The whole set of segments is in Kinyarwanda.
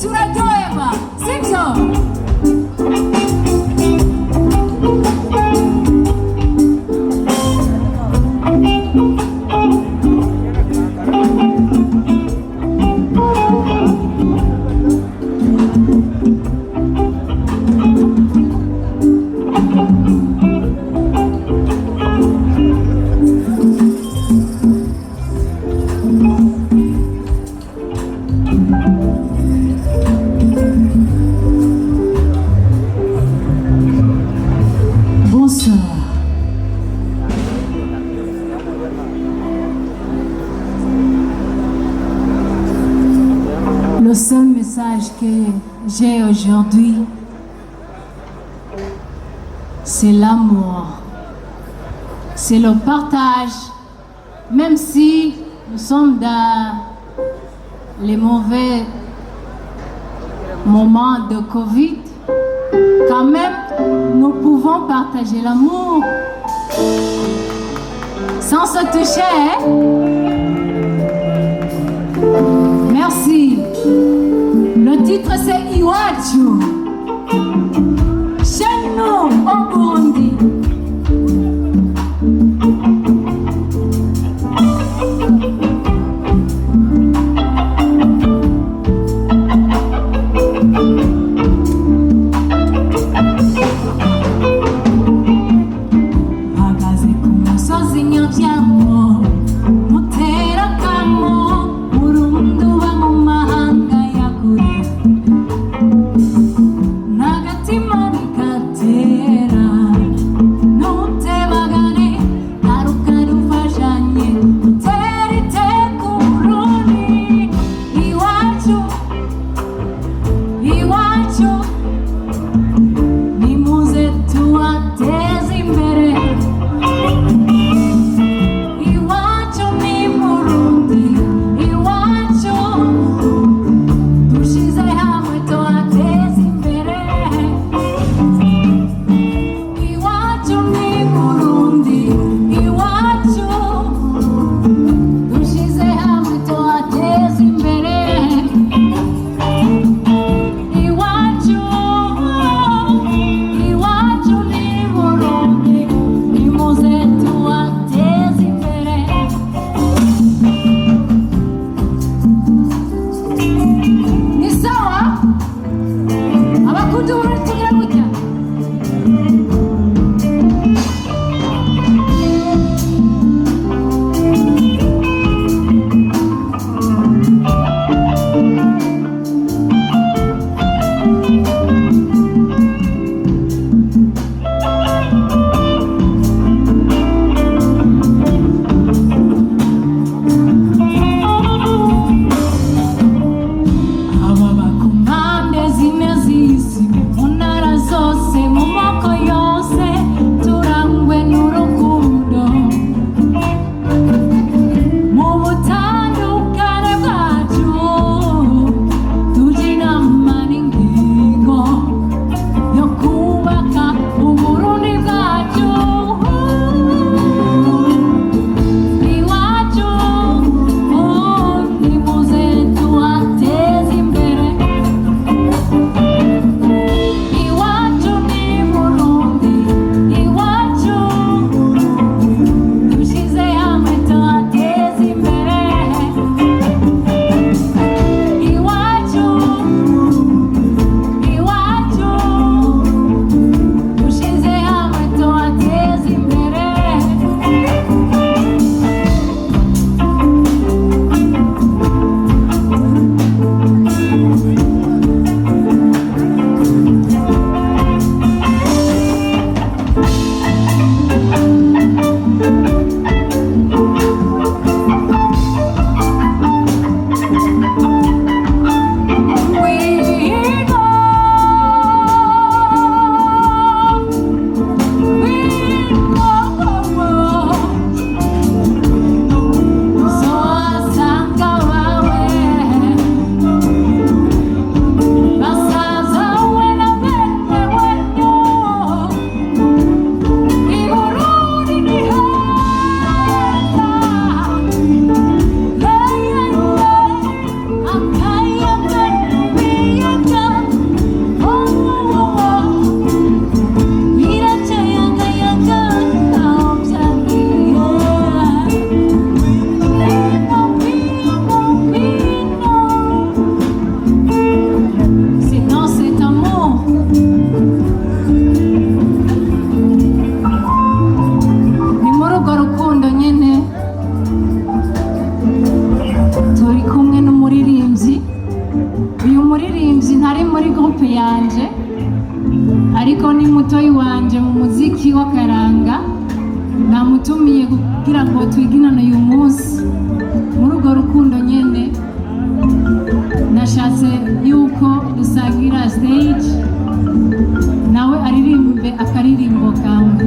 turaryoherwa sibyo. Le seul message que j'ai aujourd'hui, c'est l'amour, c'est le partage, même si nous sommes dans les mauvais moments de Covid, quand même, nous pouvons partager l'amour sans se toucher. Hein? Merci. Le titre c'est Iwachu. Chez nous au Burundi. Magaze como sozinha de amor. turi kumwe n'umuririmbyi. Uyu muririmbyi ntari muri groupe yanje ariko ni mutoyi wanje mu muziki w'akaranga. Namutumiye kugira ngo twiginane uyu munsi muri urwo rukundo nyene. Nashatse yuko dusangira stage nawe aririmbe akaririmbo kamwe.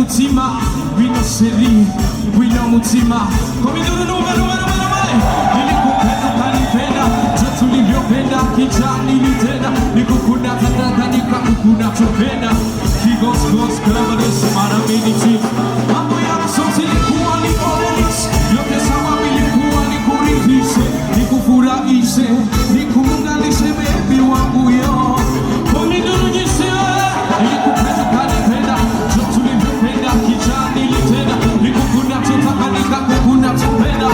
mutima wino sheri wino mutima komiduru numero nilikupenda kanipenda jo tulivyopenda kijani nitenda nikukunda tandata nikakukunda chopenda kigos kalabalesi mara miniti mambo ya msosi likuwa ni orelis yote sawa vilikuwa ni kuridhishe nikufurahishe nikuunganishe bebi wangu yo komiduru nyishe nilikupenda kanipenda jo tulivyopenda kijani nitenda nikukunda chotaka nikakukunda chopenda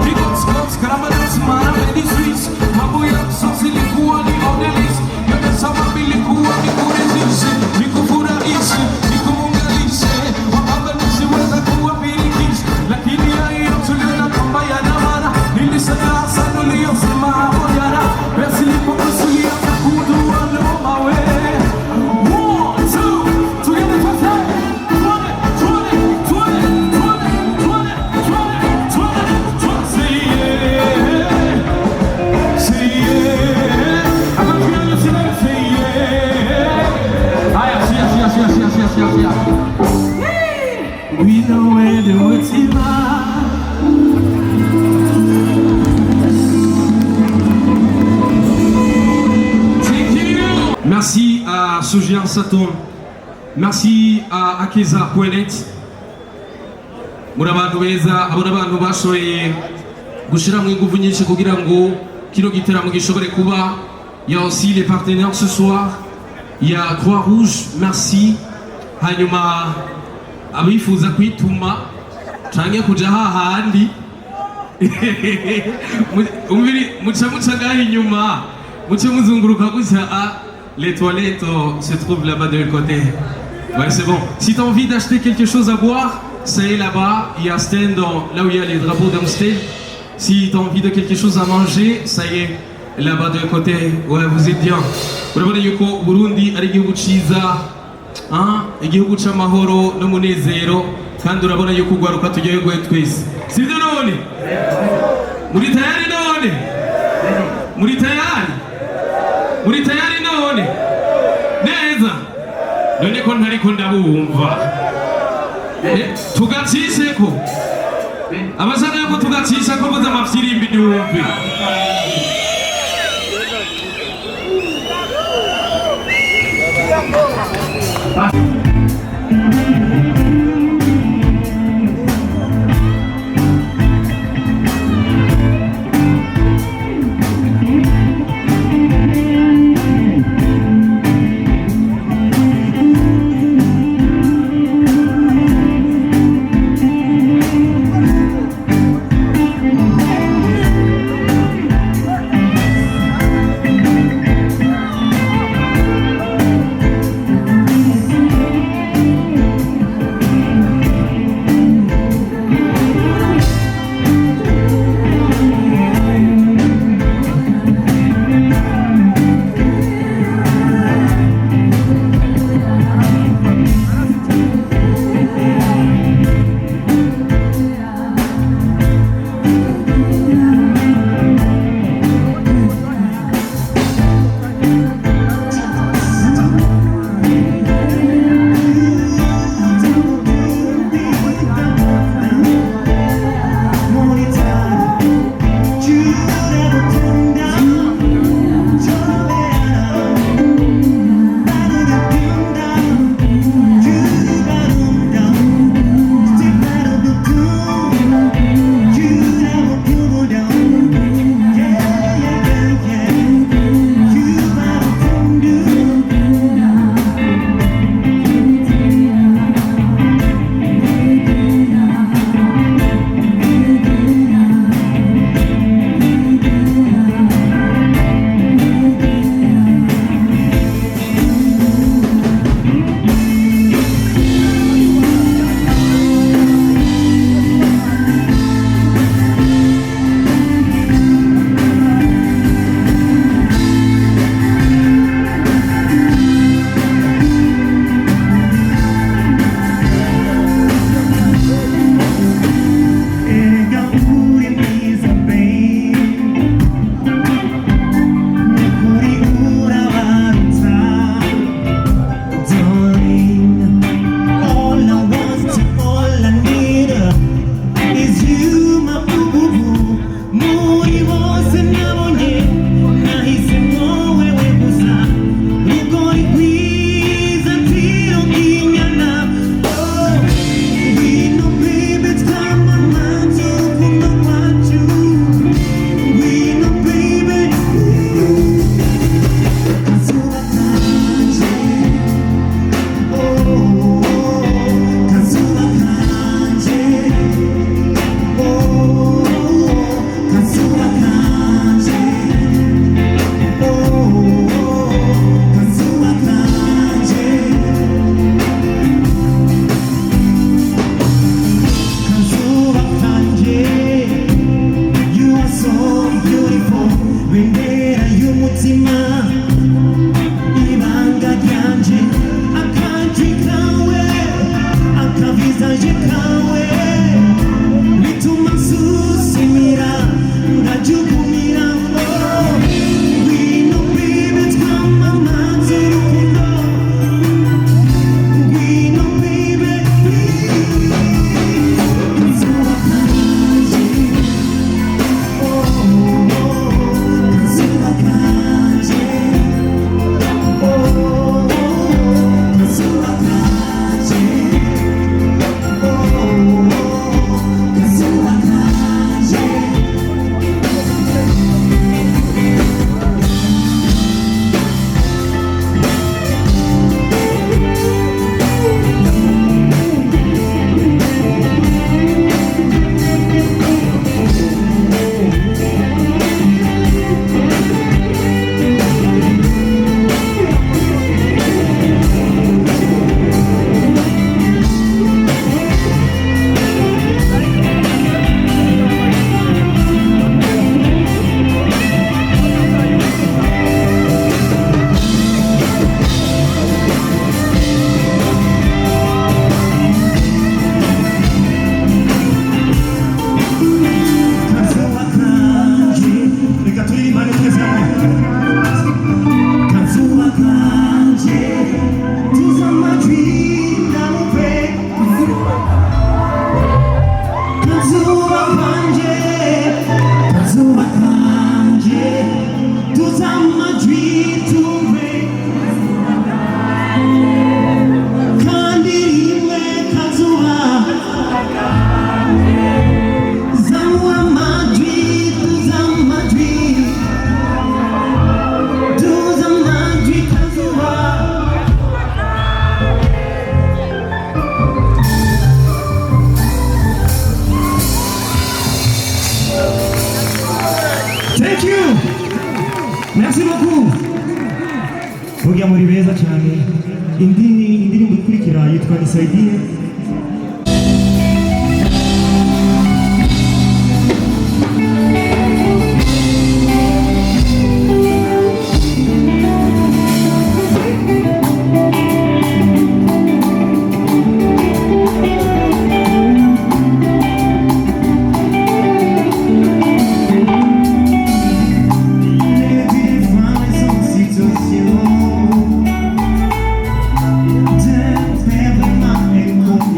kigos kalabalesi mara miniti mambo ya msosi likuwa ni orelis yote sawa vilikuwa ni kuridhishe nikufurahishe nikuunganishe wakabalishe weza kuwa birikishe lakini ya tuliona kwamba yana maana nilisema sana uliyosema hapo jana basi nilipokusudia kukudu mawe 1, 2, together for that 20 say yeah I'm not feeling you say yeah yes. We know where the woods are. Merci à Soujian Satom. Merci à Akeza.net. Murabantu beza, abantu bashoye gushira mu ingufu nyinshi kugira ngo kino giteramo gishobore kuba. Il y a aussi les partenaires ce soir. Il y a Croix-Rouge, merci. Hanyuma abifuza kwituma canke kuja hahandi muca ngaho inyuma muce muzunguruka gutya les toilettes se trouvent là-bas de l'autre côté. Ouais, c'est bon. Si tu as envie d'acheter quelque chose à boire, ça est là-bas. Il y a un stand là où il y a les drapeaux d'Amstel. Si tu as envie de quelque chose à manger, ça y est là-bas de l'autre côté. Ouais, vous êtes bien. Urabona yuko Burundi ari igihugu ciza, igihugu c'amahoro n'umunezero, kandi urabona yuko ugwaruka turyoherwe twese. Sivyo none? Muri tayari none? Muri tayari? Muri tayari none? Neza? None ko ntariko ndabumva. Tugaciseko. Abashaka yuko tugacisha ko buza amafyirimbi nyumve. Merci beaucoup. Bogia muri beza cyane. Indirimbo ikurikira yitwa Nisaidie. Don't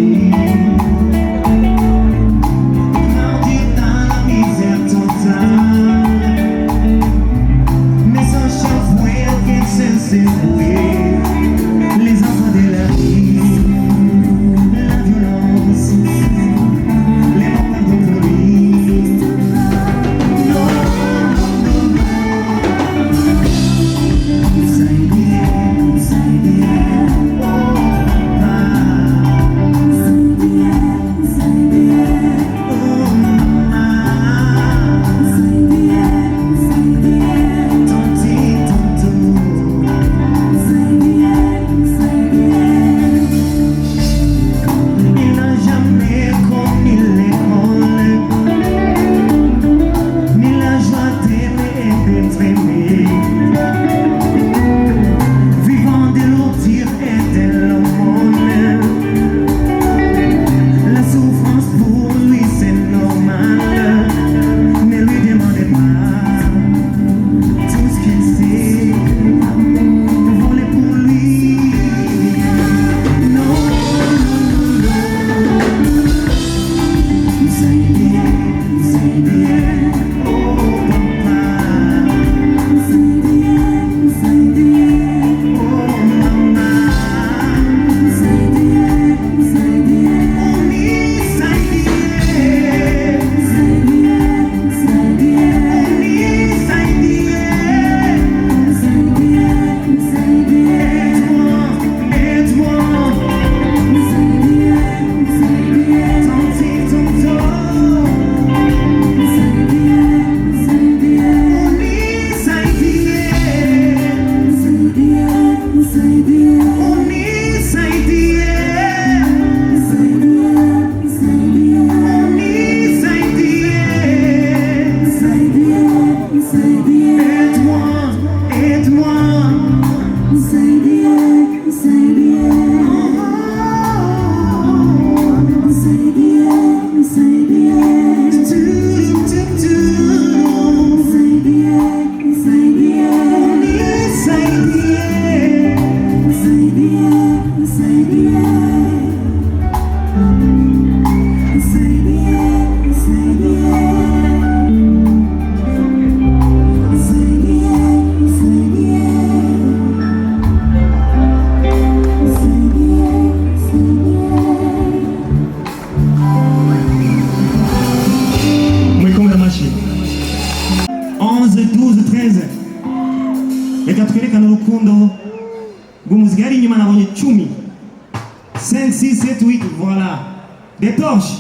Des torches.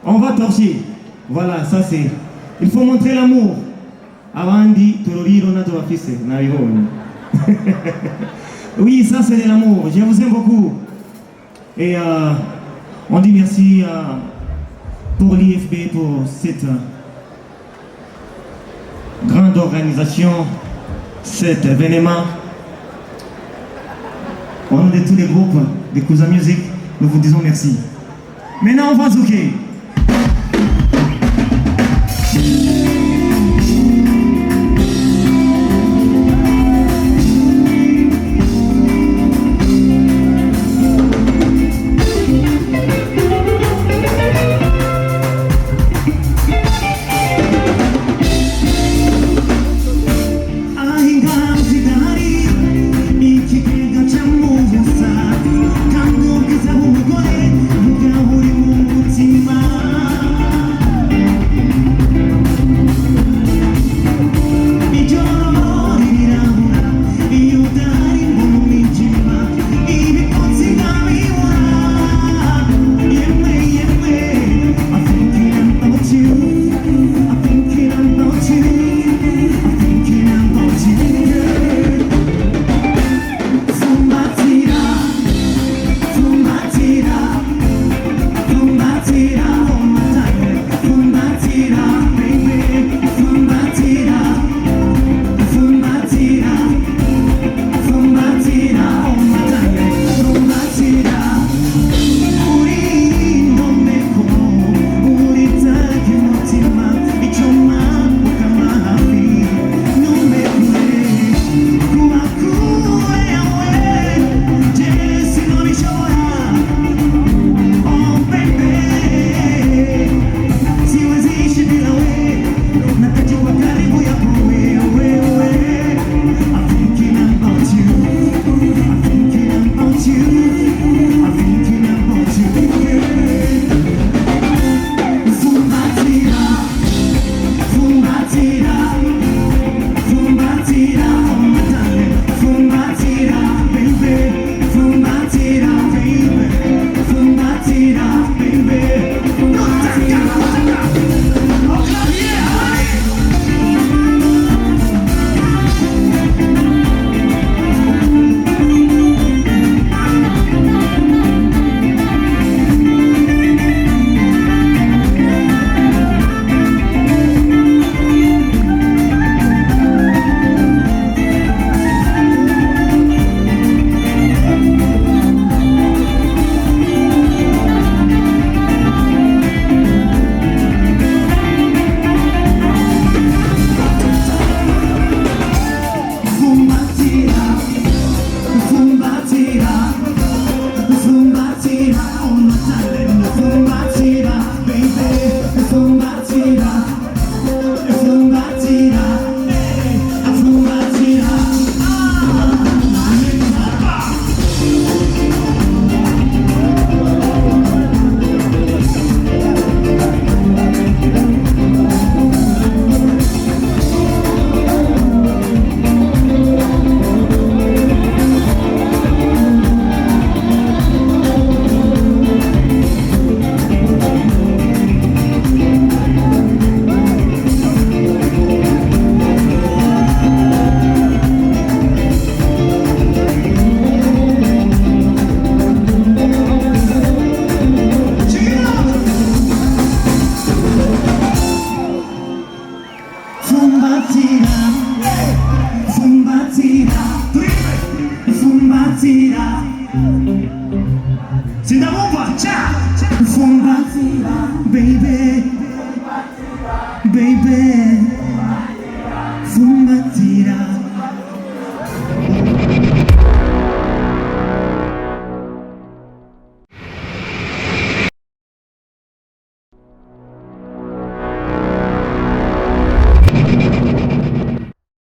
On va torcher. Voilà, ça c'est... Il faut montrer l'amour. Avandi, Tororiro, Nato Afisse, Narivone. Oui, ça c'est de l'amour. Je vous aime beaucoup. Et on dit merci pour l'IFB, pour cette grande organisation, cet événement. Au nom de tous les groupes de Kouza Music, nous vous disons merci. Maintenant, on va zouker.